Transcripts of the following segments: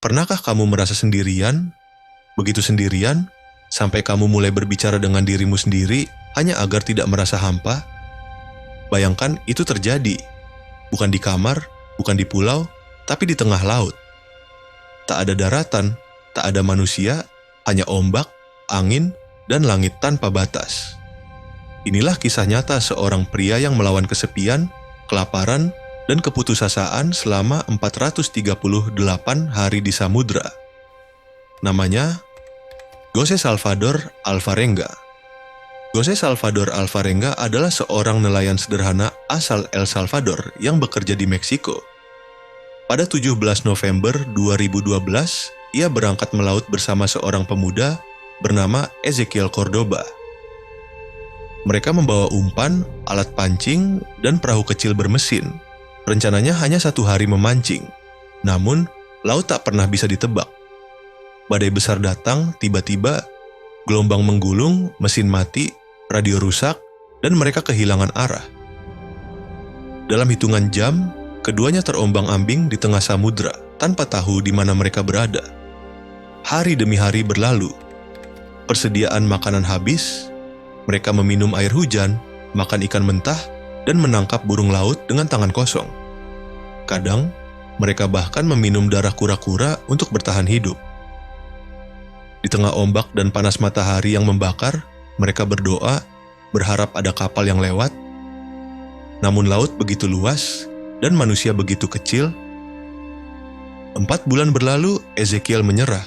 Pernahkah kamu merasa sendirian, begitu sendirian, sampai kamu mulai berbicara dengan dirimu sendiri hanya agar tidak merasa hampa? Bayangkan itu terjadi, bukan di kamar, bukan di pulau, tapi di tengah laut. Tak ada daratan, tak ada manusia, hanya ombak, angin, dan langit tanpa batas. Inilah kisah nyata seorang pria yang melawan kesepian, kelaparan, dan keputusasaan selama 438 hari di samudra. Namanya José Salvador Alvarenga. José Salvador Alvarenga adalah seorang nelayan sederhana asal El Salvador yang bekerja di Meksiko. Pada 17 November 2012, ia berangkat melaut bersama seorang pemuda bernama Ezequiel Cordoba. Mereka membawa umpan, alat pancing, dan perahu kecil bermesin. Rencananya hanya 1 hari memancing, namun laut tak pernah bisa ditebak. Badai besar datang, tiba-tiba gelombang menggulung, mesin mati, radio rusak, dan mereka kehilangan arah. Dalam hitungan jam, keduanya terombang-ambing di tengah samudra tanpa tahu di mana mereka berada. Hari demi hari berlalu. Persediaan makanan habis, mereka meminum air hujan, makan ikan mentah, dan menangkap burung laut dengan tangan kosong. Kadang, mereka bahkan meminum darah kura-kura untuk bertahan hidup. Di tengah ombak dan panas matahari yang membakar, mereka berdoa, berharap ada kapal yang lewat. Namun laut begitu luas, dan manusia begitu kecil. 4 bulan berlalu, Ezequiel menyerah.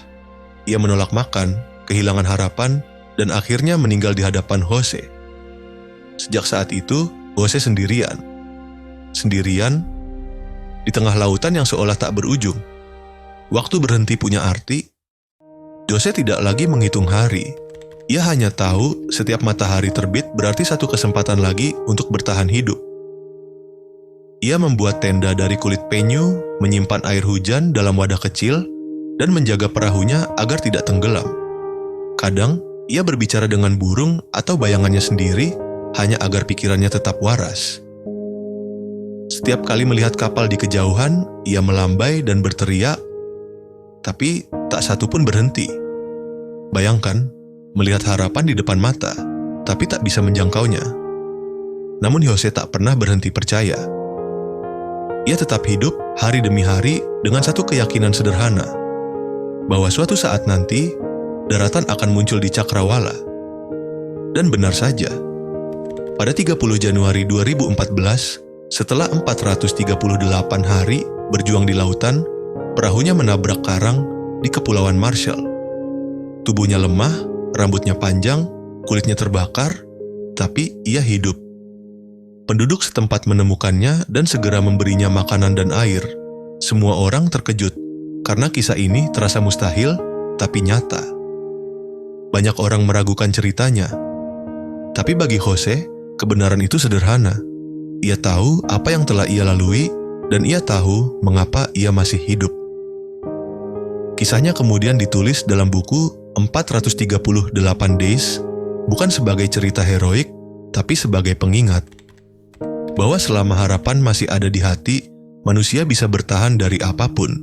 Ia menolak makan, kehilangan harapan, dan akhirnya meninggal di hadapan Jose. Sejak saat itu, Jose sendirian. Sendirian, di tengah lautan yang seolah tak berujung. Waktu berhenti punya arti. Jose tidak lagi menghitung hari. Ia hanya tahu setiap matahari terbit berarti satu kesempatan lagi untuk bertahan hidup. Ia membuat tenda dari kulit penyu, menyimpan air hujan dalam wadah kecil, dan menjaga perahunya agar tidak tenggelam. Kadang, ia berbicara dengan burung atau bayangannya sendiri, hanya agar pikirannya tetap waras. Setiap kali melihat kapal di kejauhan, ia melambai dan berteriak, tapi tak satu pun berhenti. Bayangkan, melihat harapan di depan mata, tapi tak bisa menjangkaunya. Namun Jose tak pernah berhenti percaya. Ia tetap hidup hari demi hari dengan satu keyakinan sederhana, bahwa suatu saat nanti, daratan akan muncul di Cakrawala. Dan benar saja, pada 30 Januari 2014, setelah 438 hari berjuang di lautan, perahunya menabrak karang di Kepulauan Marshall. Tubuhnya lemah, rambutnya panjang, kulitnya terbakar, tapi ia hidup. Penduduk setempat menemukannya dan segera memberinya makanan dan air. Semua orang terkejut karena kisah ini terasa mustahil, tapi nyata. Banyak orang meragukan ceritanya. Tapi bagi Jose, kebenaran itu sederhana. Ia tahu apa yang telah ia lalui, dan ia tahu mengapa ia masih hidup. Kisahnya kemudian ditulis dalam buku 438 Days, bukan sebagai cerita heroik, tapi sebagai pengingat bahwa selama harapan masih ada di hati, manusia bisa bertahan dari apapun.